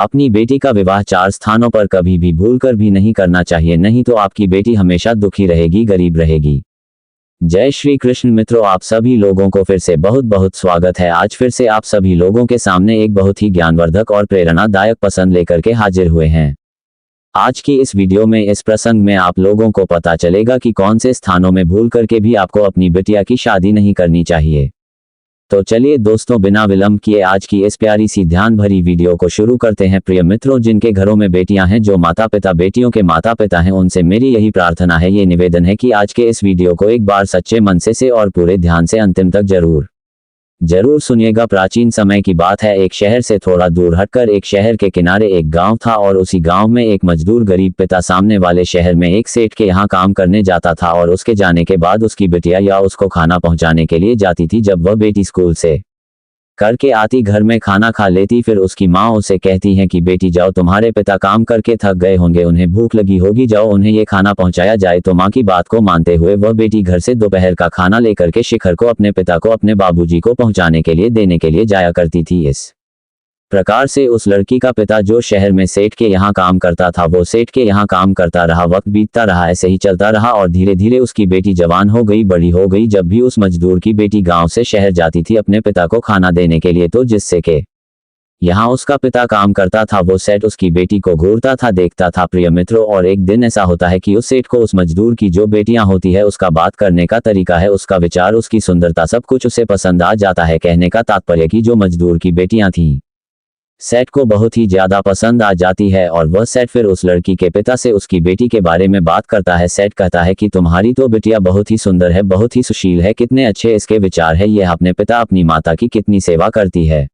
अपनी बेटी का विवाह 4 स्थानों पर कभी भी भूलकर भी नहीं करना चाहिए, नहीं तो आपकी बेटी हमेशा दुखी रहेगी, गरीब रहेगी। जय श्री कृष्ण मित्रों, आप सभी लोगों को फिर से बहुत बहुत स्वागत है। आज फिर से आप सभी लोगों के सामने एक बहुत ही ज्ञानवर्धक और प्रेरणादायक पसंद लेकर के हाजिर हुए हैं। आज की इस वीडियो में इस प्रसंग में आप लोगों को पता चलेगा कि कौन से स्थानों में भूल करके भी आपको अपनी बिटिया की शादी नहीं करनी चाहिए। तो चलिए दोस्तों, बिना विलंब किए आज की इस प्यारी सी ध्यान भरी वीडियो को शुरू करते हैं। प्रिय मित्रों, जिनके घरों में बेटियां हैं, जो माता पिता बेटियों के माता पिता हैं, उनसे मेरी यही प्रार्थना है, ये निवेदन है कि आज के इस वीडियो को एक बार सच्चे मन से और पूरे ध्यान से अंतिम तक जरूर सुनिएगा। प्राचीन समय की बात है। एक शहर से थोड़ा दूर हटकर एक शहर के किनारे एक गांव था और उसी गांव में एक मजदूर गरीब पिता सामने वाले शहर में एक सेठ के यहाँ काम करने जाता था और उसके जाने के बाद उसकी बिटिया या उसको खाना पहुंचाने के लिए जाती थी। जब वह बेटी स्कूल से करके आती, घर में खाना खा लेती, फिर उसकी माँ उसे कहती है कि बेटी जाओ, तुम्हारे पिता काम करके थक गए होंगे, उन्हें भूख लगी होगी, जाओ उन्हें ये खाना पहुंचाया जाए। तो माँ की बात को मानते हुए वह बेटी घर से दोपहर का खाना लेकर के शिखर को अपने पिता को अपने बाबूजी को पहुंचाने के लिए देने के लिए जाया करती थी। इस प्रकार से उस लड़की का पिता जो शहर में सेठ के यहाँ काम करता था, वो सेठ के यहाँ काम करता रहा। वक्त बीतता रहा, ऐसे ही चलता रहा और धीरे धीरे उसकी बेटी जवान हो गई, बड़ी हो गई। जब भी उस मजदूर की बेटी गांव से शहर जाती थी अपने पिता को खाना देने के लिए, तो जिससे के यहाँ उसका पिता काम करता था, वो सेठ उसकी बेटी को घूरता था, देखता था। प्रिय मित्रों, और एक दिन ऐसा होता है कि उस सेठ को उस मजदूर की जो बेटियां होती है, उसका बात करने का तरीका है, उसका विचार, उसकी सुंदरता, सब कुछ उसे पसंद आ जाता है। कहने का तात्पर्य कि जो मजदूर की बेटियां थीं, सेठ को बहुत ही ज्यादा पसंद आ जाती है और वह सेठ फिर उस लड़की के पिता से उसकी बेटी के बारे में बात करता है। सेठ कहता है कि तुम्हारी तो बिटिया बहुत ही सुंदर है, बहुत ही सुशील है, कितने अच्छे इसके विचार है, यह अपने पिता अपनी माता की कितनी सेवा करती है,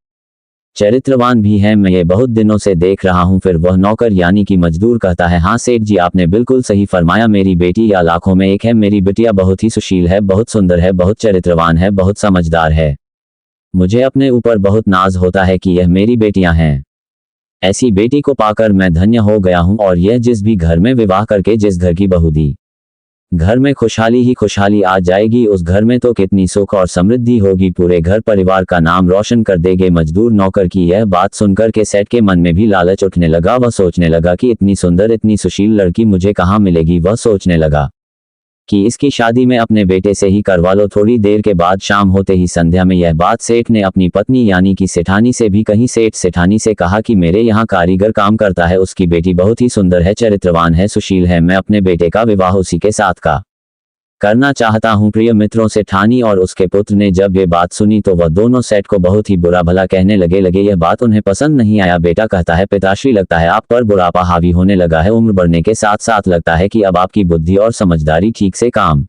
चरित्रवान भी है, मैं ये बहुत दिनों से देख रहा हूँ। फिर वह नौकर यानी कि मजदूर कहता है, हाँ सेठ जी, आपने बिल्कुल सही फरमाया, मेरी बेटी या लाखों में एक है, मेरी बिटिया बहुत ही सुशील है, बहुत सुंदर है, बहुत चरित्रवान है, बहुत समझदार है, मुझे अपने ऊपर बहुत नाज होता है कि यह मेरी बेटियां हैं। ऐसी बेटी को पाकर मैं धन्य हो गया हूं और यह जिस भी घर में विवाह करके जिस घर की बहू दी, घर में खुशहाली ही खुशहाली आ जाएगी, उस घर में तो कितनी सुख और समृद्धि होगी, पूरे घर परिवार का नाम रोशन कर देंगे। मजदूर नौकर की यह बात सुनकर के सेठ के मन में भी लालच उठने लगा। वह सोचने लगा कि इतनी सुंदर इतनी सुशील लड़की मुझे कहाँ मिलेगी। वह सोचने लगा कि इसकी शादी में अपने बेटे से ही करवा लो। थोड़ी देर के बाद शाम होते ही संध्या में यह बात सेठ ने अपनी पत्नी यानी कि सेठानी से भी कही। सेठ सेठानी से कहा कि मेरे यहाँ कारीगर काम करता है, उसकी बेटी बहुत ही सुंदर है, चरित्रवान है, सुशील है, मैं अपने बेटे का विवाह उसी के साथ करना चाहता हूँ। प्रिय मित्रों, सेठानी और उसके पुत्र ने जब ये बात सुनी तो वह दोनों सेठ को बहुत ही बुरा भला कहने लगे। यह बात उन्हें पसंद नहीं आया। बेटा कहता है, पिताश्री, लगता है आप पर बुढ़ापा हावी होने लगा है, उम्र बढ़ने के साथ साथ लगता है कि अब आपकी बुद्धि और समझदारी ठीक से काम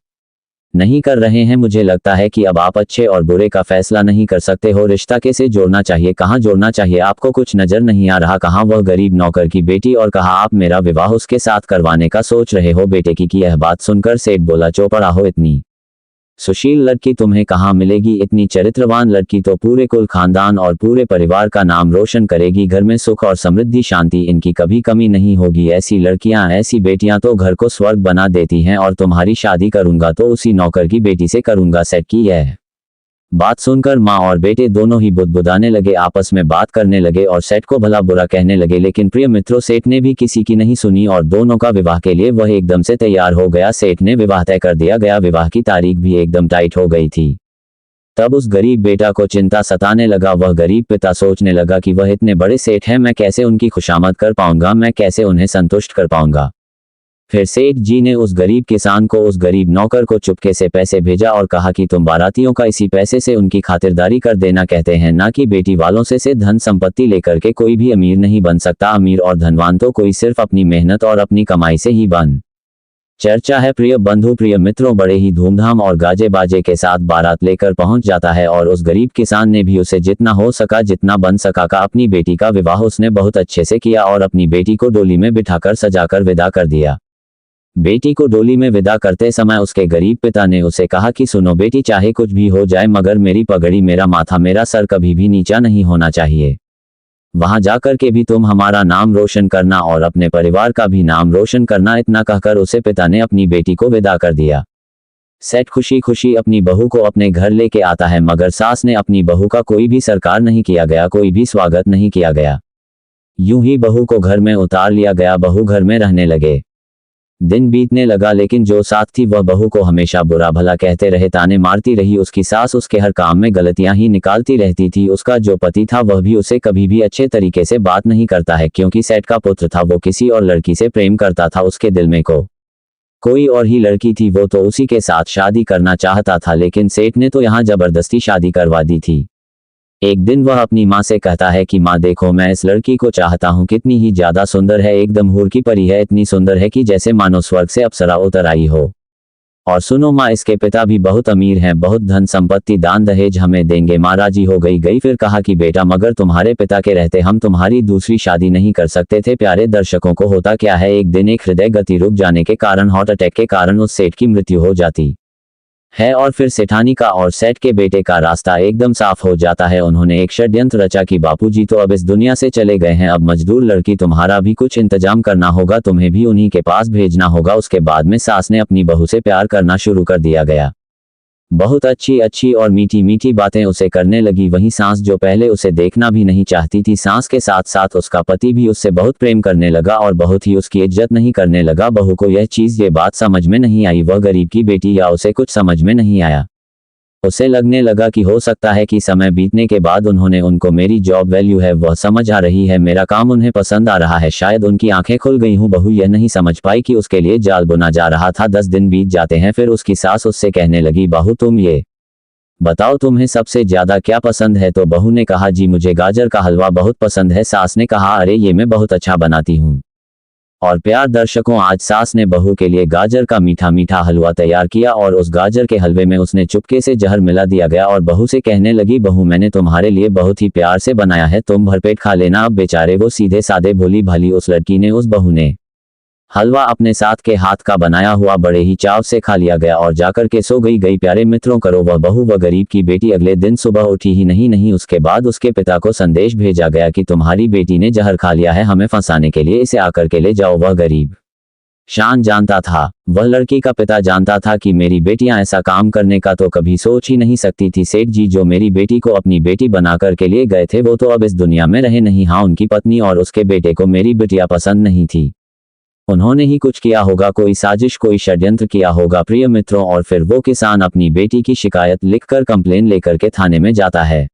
नहीं कर रहे हैं। मुझे लगता है कि अब आप अच्छे और बुरे का फैसला नहीं कर सकते हो। रिश्ता कैसे जोड़ना चाहिए, कहाँ जोड़ना चाहिए, आपको कुछ नजर नहीं आ रहा। कहाँ वह गरीब नौकर की बेटी और कहाँ आप मेरा विवाह उसके साथ करवाने का सोच रहे हो। बेटे की यह बात सुनकर सेठ बोला, चौपड़ा हो, इतनी सुशील लड़की तुम्हें कहाँ मिलेगी, इतनी चरित्रवान लड़की तो पूरे कुल खानदान और पूरे परिवार का नाम रोशन करेगी, घर में सुख और समृद्धि शांति इनकी कभी कमी नहीं होगी। ऐसी लड़कियां, ऐसी बेटियां तो घर को स्वर्ग बना देती हैं और तुम्हारी शादी करूंगा तो उसी नौकर की बेटी से करूंगा। सेठ की यह बात सुनकर माँ और बेटे दोनों ही बुदबुदाने लगे, आपस में बात करने लगे और सेठ को भला बुरा कहने लगे। लेकिन प्रिय मित्रों, सेठ ने भी किसी की नहीं सुनी और दोनों का विवाह के लिए वह एकदम से तैयार हो गया। सेठ ने विवाह तय कर दिया गया, विवाह की तारीख भी एकदम टाइट हो गई थी। तब उस गरीब बेटा को चिंता सताने लगा। वह गरीब पिता सोचने लगा कि वह इतने बड़े सेठ हैं, मैं कैसे उनकी खुशामद कर पाऊंगा, मैं कैसे उन्हें संतुष्ट कर पाऊंगा। फिर सेठ जी ने उस गरीब किसान को, उस गरीब नौकर को चुपके से पैसे भेजा और कहा कि तुम बारातियों का इसी पैसे से उनकी खातिरदारी कर देना। कहते हैं ना कि बेटी वालों से धन संपत्ति लेकर के कोई भी अमीर नहीं बन सकता, अमीर और धनवान तो कोई सिर्फ अपनी मेहनत और अपनी कमाई से ही बन चर्चा है। प्रिय बंधु, प्रिय मित्रों, बड़े ही धूमधाम और गाजे बाजे के साथ बारात लेकर पहुंच जाता है और उस गरीब किसान ने भी उसे जितना हो सका, जितना बन सका का अपनी बेटी का विवाह उसने बहुत अच्छे से किया और अपनी बेटी को डोली में बिठाकर सजाकर विदा कर दिया। बेटी को डोली में विदा करते समय उसके गरीब पिता ने उसे कहा कि सुनो बेटी, चाहे कुछ भी हो जाए मगर मेरी पगड़ी, मेरा माथा, मेरा सर कभी भी नीचा नहीं होना चाहिए। वहां जाकर के भी तुम हमारा नाम रोशन करना और अपने परिवार का भी नाम रोशन करना। इतना कहकर उसे पिता ने अपनी बेटी को विदा कर दिया। सेठ खुशी खुशी अपनी बहू को अपने घर लेके आता है मगर सास ने अपनी बहू का कोई भी सत्कार नहीं किया गया, कोई भी स्वागत नहीं किया गया। यूं ही बहू को घर में उतार लिया गया। बहू घर में रहने लगे। दिन बीतने लगा, लेकिन जो साथ थी वह बहू को हमेशा बुरा भला कहते रहे, ताने मारती रही। उसकी सास उसके हर काम में गलतियां ही निकालती रहती थी। उसका जो पति था वह भी उसे कभी भी अच्छे तरीके से बात नहीं करता है, क्योंकि सेठ का पुत्र था। वो किसी और लड़की से प्रेम करता था। उसके दिल में कोई और ही लड़की थी। वो तो उसी के साथ शादी करना चाहता था, लेकिन सेठ ने तो यहाँ जबरदस्ती शादी करवा दी थी। एक दिन वह अपनी माँ से कहता है कि माँ देखो, मैं इस लड़की को चाहता हूँ, कितनी ही ज्यादा सुंदर है, एकदम हूर की परी है, इतनी सुंदर है कि जैसे मानो स्वर्ग से अप्सरा उतर आई हो। और सुनो माँ, इसके पिता भी बहुत अमीर हैं, बहुत धन संपत्ति दान दहेज हमें देंगे। माँ राजी हो गई। फिर कहा कि बेटा, मगर तुम्हारे पिता के रहते हम तुम्हारी दूसरी शादी नहीं कर सकते थे। प्यारे दर्शकों को होता क्या है, एक दिन एक हृदय गति रुक जाने के कारण, हार्ट अटैक के कारण उस सेठ की मृत्यु हो जाती है और फिर सेठानी का और सेठ के बेटे का रास्ता एकदम साफ हो जाता है। उन्होंने एक षड्यंत्र रचा कि बापूजी तो अब इस दुनिया से चले गए हैं, अब मजदूर लड़की तुम्हारा भी कुछ इंतजाम करना होगा, तुम्हें भी उन्हीं के पास भेजना होगा। उसके बाद में सास ने अपनी बहू से प्यार करना शुरू कर दिया गया। बहुत अच्छी अच्छी और मीठी मीठी बातें उसे करने लगी। वहीं सास, जो पहले उसे देखना भी नहीं चाहती थी, सास के साथ साथ उसका पति भी उससे बहुत प्रेम करने लगा और बहुत ही उसकी इज्जत नहीं करने लगा। बहू को ये बात समझ में नहीं आई, वह गरीब की बेटी, या उसे कुछ समझ में नहीं आया। उसे लगने लगा कि हो सकता है कि समय बीतने के बाद उनको मेरी जॉब वैल्यू है वह समझ आ रही है, मेरा काम उन्हें पसंद आ रहा है, शायद उनकी आंखें खुल गई हूँ। बहू यह नहीं समझ पाई कि उसके लिए जाल बुना जा रहा था। 10 दिन बीत जाते हैं, फिर उसकी सास उससे कहने लगी, बहू तुम ये बताओ तुम्हें सबसे ज्यादा क्या पसंद है। तो बहू ने कहा, जी मुझे गाजर का हलवा बहुत पसंद है। सास ने कहा, अरे ये मैं बहुत अच्छा बनाती हूँ। और प्यार दर्शकों, आज सास ने बहू के लिए गाजर का मीठा मीठा हलवा तैयार किया और उस गाजर के हलवे में उसने चुपके से जहर मिला दिया गया और बहू से कहने लगी, बहू मैंने तुम्हारे लिए बहुत ही प्यार से बनाया है, तुम भरपेट खा लेना। अब बेचारे वो सीधे सादे भोली भाली उस लड़की ने, उस बहू ने हलवा अपने साथ के हाथ का बनाया हुआ बड़े ही चाव से खा लिया गया और जाकर के सो गई। प्यारे मित्रों, करो वह बहू व गरीब की बेटी अगले दिन सुबह उठी ही नहीं। उसके बाद उसके पिता को संदेश भेजा गया कि तुम्हारी बेटी ने जहर खा लिया है, हमें फंसाने के लिए इसे आकर के ले जाओ। वह गरीब शान जानता था, वह लड़की का पिता जानता था कि मेरी बेटियां ऐसा काम करने का तो कभी सोच ही नहीं सकती थी। सेठ जी जो मेरी बेटी को अपनी बेटी बनाकर के लिए गए थे वो तो अब इस दुनिया में रहे नहीं। हाँ, उनकी पत्नी और उसके बेटे को मेरी बिटिया पसंद नहीं थी। उन्होंने ही कुछ किया होगा, कोई साजिश, कोई षड्यंत्र किया होगा प्रिय मित्रों। और फिर वो किसान अपनी बेटी की शिकायत लिखकर कंप्लेन लेकर के थाने में जाता है।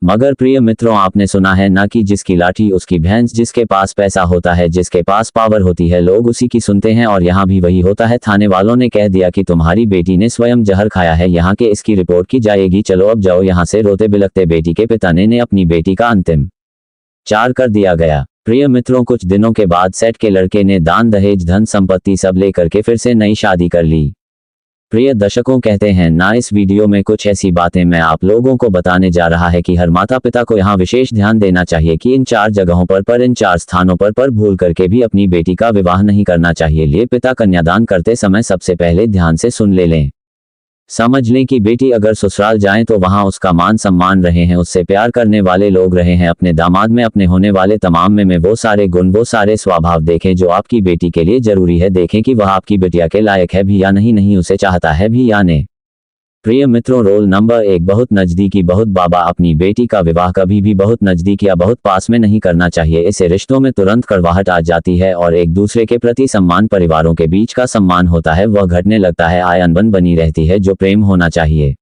मगर प्रिय मित्रों, आपने सुना है ना कि जिसकी लाठी उसकी भैंस, जिसके पास पैसा होता है, जिसके पास पावर होती है, लोग उसी की सुनते हैं। और यहाँ भी वही होता है। थाने वालों ने कह दिया कि तुम्हारी बेटी ने स्वयं जहर खाया है, यहाँ के इसकी रिपोर्ट की जाएगी, चलो अब जाओ यहाँ से। रोते बिलखते बेटी के पिता ने अपनी बेटी का अंतिम चार कर दिया गया। प्रिय मित्रों, कुछ दिनों के बाद सेठ के लड़के ने दान दहेज धन संपत्ति सब लेकर के फिर से नई शादी कर ली। प्रिय दर्शकों, कहते हैं ना, इस वीडियो में कुछ ऐसी बातें मैं आप लोगों को बताने जा रहा है कि हर माता पिता को यहाँ विशेष ध्यान देना चाहिए कि इन 4 जगहों पर इन 4 स्थानों पर भूल करके भी अपनी बेटी का विवाह नहीं करना चाहिए। लिए पिता कन्यादान करते समय सबसे पहले ध्यान से सुन लें, समझ लें कि बेटी अगर ससुराल जाए तो वहां उसका मान सम्मान रहे हैं, उससे प्यार करने वाले लोग रहे हैं। अपने दामाद में, अपने होने वाले तमाम में वो सारे गुण, वो सारे स्वभाव देखें जो आपकी बेटी के लिए जरूरी है। देखें कि वह आपकी बिटिया के लायक है भी या नहीं, उसे चाहता है भी या नहीं। प्रिय मित्रों, रोल नंबर 1, बहुत नजदीकी, बहुत बाबा। अपनी बेटी का विवाह कभी भी बहुत नजदीक या बहुत पास में नहीं करना चाहिए। इससे रिश्तों में तुरंत कड़वाहट आ जाती है और एक दूसरे के प्रति सम्मान, परिवारों के बीच का सम्मान होता है वह घटने लगता है, आय अनबन बनी रहती है। जो प्रेम होना चाहिए,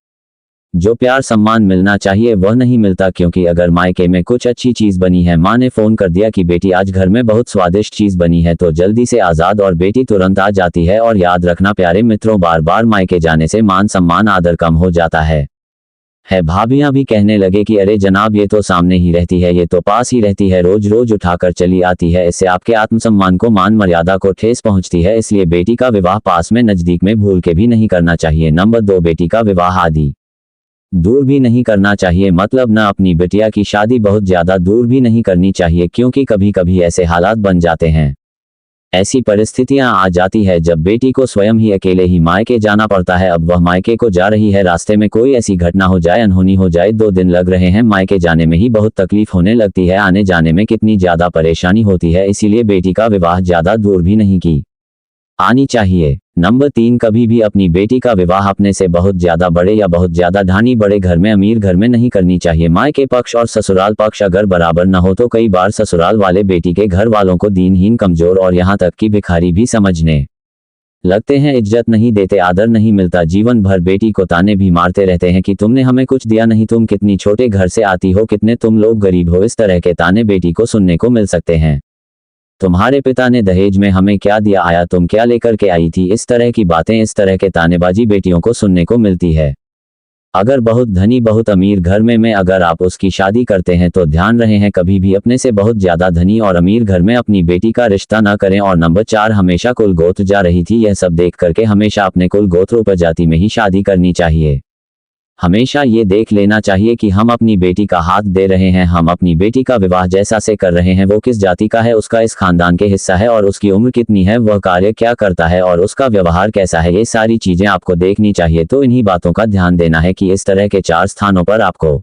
जो प्यार सम्मान मिलना चाहिए वह नहीं मिलता। क्योंकि अगर मायके में कुछ अच्छी चीज बनी है, माँ ने फोन कर दिया कि बेटी आज घर में बहुत स्वादिष्ट चीज बनी है, तो जल्दी से आजाद और बेटी तुरंत आ जाती है। और याद रखना प्यारे मित्रों, बार बार मायके जाने से मान सम्मान आदर कम हो जाता है। भाभियां भी कहने लगे कि अरे जनाब, ये तो सामने ही रहती है, ये तो पास ही रहती है, रोज रोज उठाकर चली आती है, इससे आपके आत्मसम्मान को, मान मर्यादा को ठेस पहुंचती है। इसलिए बेटी का विवाह पास में, नजदीक में भूल के भी नहीं करना चाहिए। नंबर 2, बेटी का विवाह आदि दूर भी नहीं करना चाहिए। मतलब न अपनी बिटिया की शादी बहुत ज्यादा दूर भी नहीं करनी चाहिए, क्योंकि कभी कभी ऐसे हालात बन जाते हैं, ऐसी परिस्थितियां आ जाती है जब बेटी को स्वयं ही अकेले ही मायके जाना पड़ता है। अब वह मायके को जा रही है, रास्ते में कोई ऐसी घटना हो जाए, अनहोनी हो जाए, 2 दिन लग रहे हैं, मायके जाने में ही बहुत तकलीफ होने लगती है, आने जाने में कितनी ज्यादा परेशानी होती है। इसीलिए बेटी का विवाह ज्यादा दूर भी नहीं की आनी चाहिए। नंबर 3, कभी भी अपनी बेटी का विवाह अपने से बहुत ज्यादा बड़े या बहुत ज्यादा धनी बड़े घर में, अमीर घर में नहीं करनी चाहिए। मायके पक्ष और ससुराल पक्ष अगर बराबर न हो तो कई बार ससुराल वाले बेटी के घर वालों को दीनहीन, कमजोर और यहाँ तक कि भिखारी भी समझने लगते हैं। इज्जत नहीं देते, आदर नहीं मिलता, जीवन भर बेटी को ताने भी मारते रहते हैं कि तुमने हमें कुछ दिया नहीं, तुम कितनी छोटे घर से आती हो, कितने तुम लोग गरीब हो। इस तरह के ताने बेटी को सुनने को मिल सकते हैं। तुम्हारे पिता ने दहेज में हमें क्या दिया, आया तुम क्या लेकर के आई थी। इस तरह की बातें, इस तरह के तानेबाजी बेटियों को सुनने को मिलती है। अगर बहुत धनी बहुत अमीर घर में अगर आप उसकी शादी करते हैं तो ध्यान रहे हैं कभी भी अपने से बहुत ज्यादा धनी और अमीर घर में अपनी बेटी का रिश्ता ना करें। और नंबर 4, हमेशा कुल गोत्र जा रही थी, यह सब देख करके हमेशा अपने कुल गोत्र उपजाति में ही शादी करनी चाहिए। हमेशा ये देख लेना चाहिए कि हम अपनी बेटी का हाथ दे रहे हैं, हम अपनी बेटी का विवाह जैसा से कर रहे हैं, वो किस जाति का है, उसका इस खानदान के हिस्सा है और उसकी उम्र कितनी है, वह कार्य क्या करता है और उसका व्यवहार कैसा है, ये सारी चीजें आपको देखनी चाहिए। तो इन्हीं बातों का ध्यान देना है कि इस तरह के 4 स्थानों पर आपको